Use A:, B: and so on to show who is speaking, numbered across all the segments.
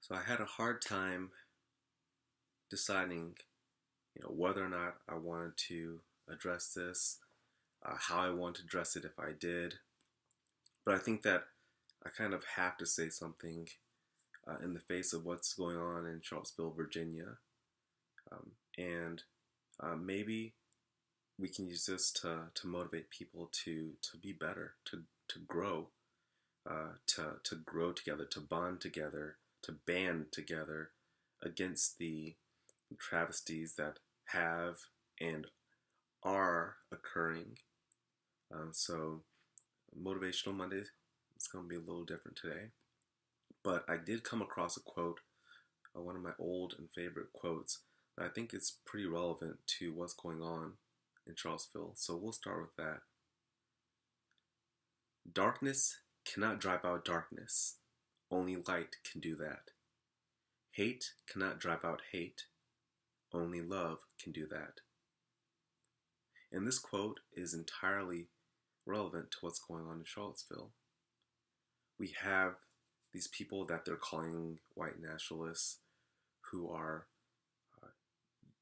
A: So I had a hard time deciding, whether or not I wanted to address this, how I want to address it if I did. But I think that I kind of have to say something in the face of what's going on in Charlottesville, Virginia. And maybe we can use this to motivate people to be better, to grow, to grow together, to bond together, to band together against the travesties that have and are occurring. So, Motivational Monday is going to be a little different today. But I did come across a quote, one of my old and favorite quotes, that I think is pretty relevant to what's going on in Charlottesville. So, we'll start with that. Darkness cannot drive out darkness. Only light can do that. Hate cannot drive out hate. Only love can do that. And this quote is entirely relevant to what's going on in Charlottesville. We have these people that they're calling white nationalists who are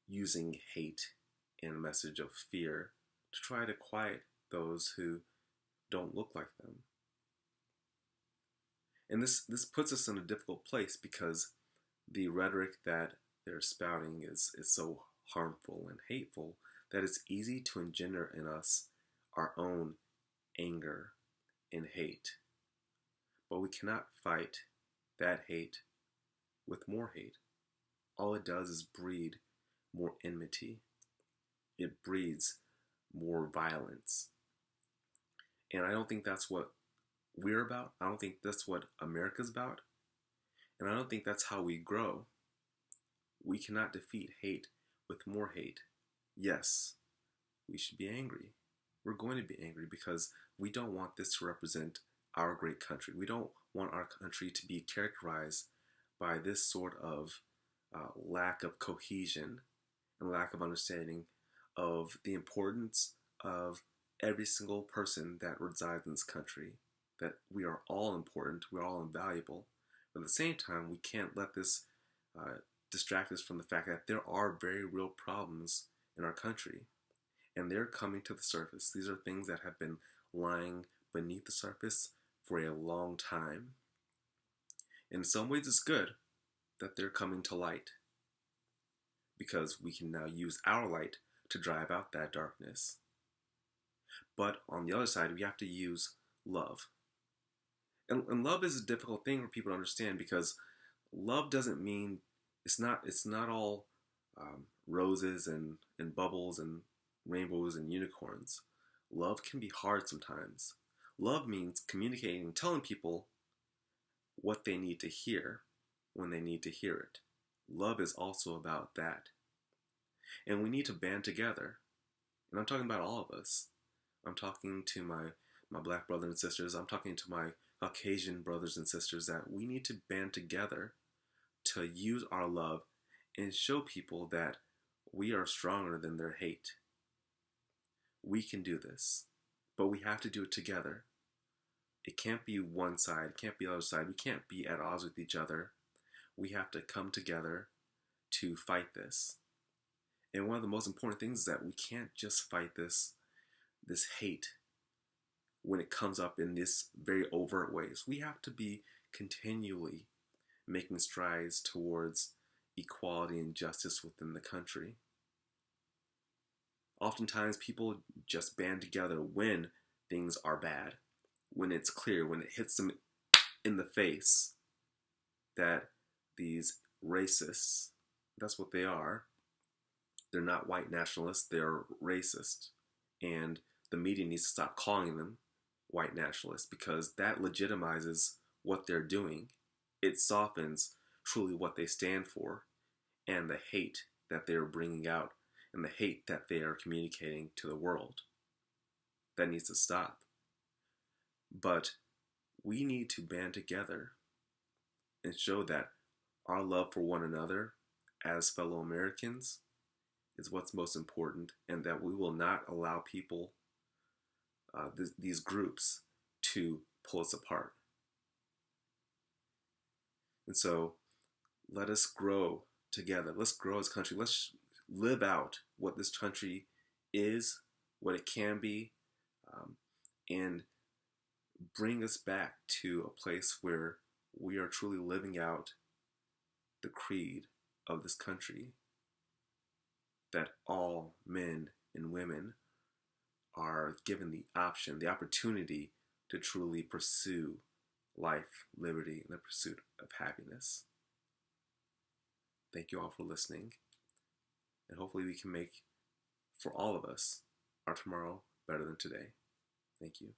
A: using hate and a message of fear to try to quiet those who don't look like them. And this puts us in a difficult place because the rhetoric that they're spouting is so harmful and hateful that it's easy to engender in us our own anger and hate. But we cannot fight that hate with more hate. All it does is breed more enmity. It breeds more violence. And I don't think that's what we're about. I don't think that's what America's about. And I don't think that's how we grow. We cannot defeat hate with more hate. Yes, we should be angry. We're going to be angry because we don't want this to represent our great country. We don't want our country to be characterized by this sort of lack of cohesion and lack of understanding of the importance of every single person that resides in this country, that we are all important, we're all invaluable. But at the same time, we can't let this distract us from the fact that there are very real problems in our country, and they're coming to the surface. These are things that have been lying beneath the surface for a long time. In some ways, it's good that they're coming to light because we can now use our light to drive out that darkness. But on the other side, we have to use love. And love is a difficult thing for people to understand because love doesn't mean it's not all roses and bubbles and rainbows and unicorns. Love can be hard sometimes. Love means communicating and telling people what they need to hear when they need to hear it. Love is also about that. And we need to band together. And I'm talking about all of us. I'm talking to my black brothers and sisters. I'm talking to my Caucasian brothers and sisters that we need to band together to use our love and show people that we are stronger than their hate. We can do this, but we have to do it together. It can't be one side, it can't be the other side. We can't be at odds with each other. We have to come together to fight this. And one of the most important things is that we can't just fight this hate when it comes up in this very overt ways. We have to be continually making strides towards equality and justice within the country. Oftentimes people just band together when things are bad, when it's clear, when it hits them in the face that these racists, that's what they are. They're not white nationalists, they're racist. And the media needs to stop calling them white nationalists because that legitimizes what they're doing. It softens truly what they stand for and the hate that they're bringing out and the hate that they are communicating to the world. That needs to stop. But we need to band together and show that our love for one another as fellow Americans is what's most important, and that we will not allow people, these groups, to pull us apart. And so let us grow together. Let's grow as a country. Let's live out what this country is, what it can be, and bring us back to a place where we are truly living out the creed of this country, that all men and women are given the option, the opportunity to truly pursue life, liberty, and the pursuit of happiness. Thank you all for listening, and hopefully we can make, for all of us, our tomorrow better than today. Thank you.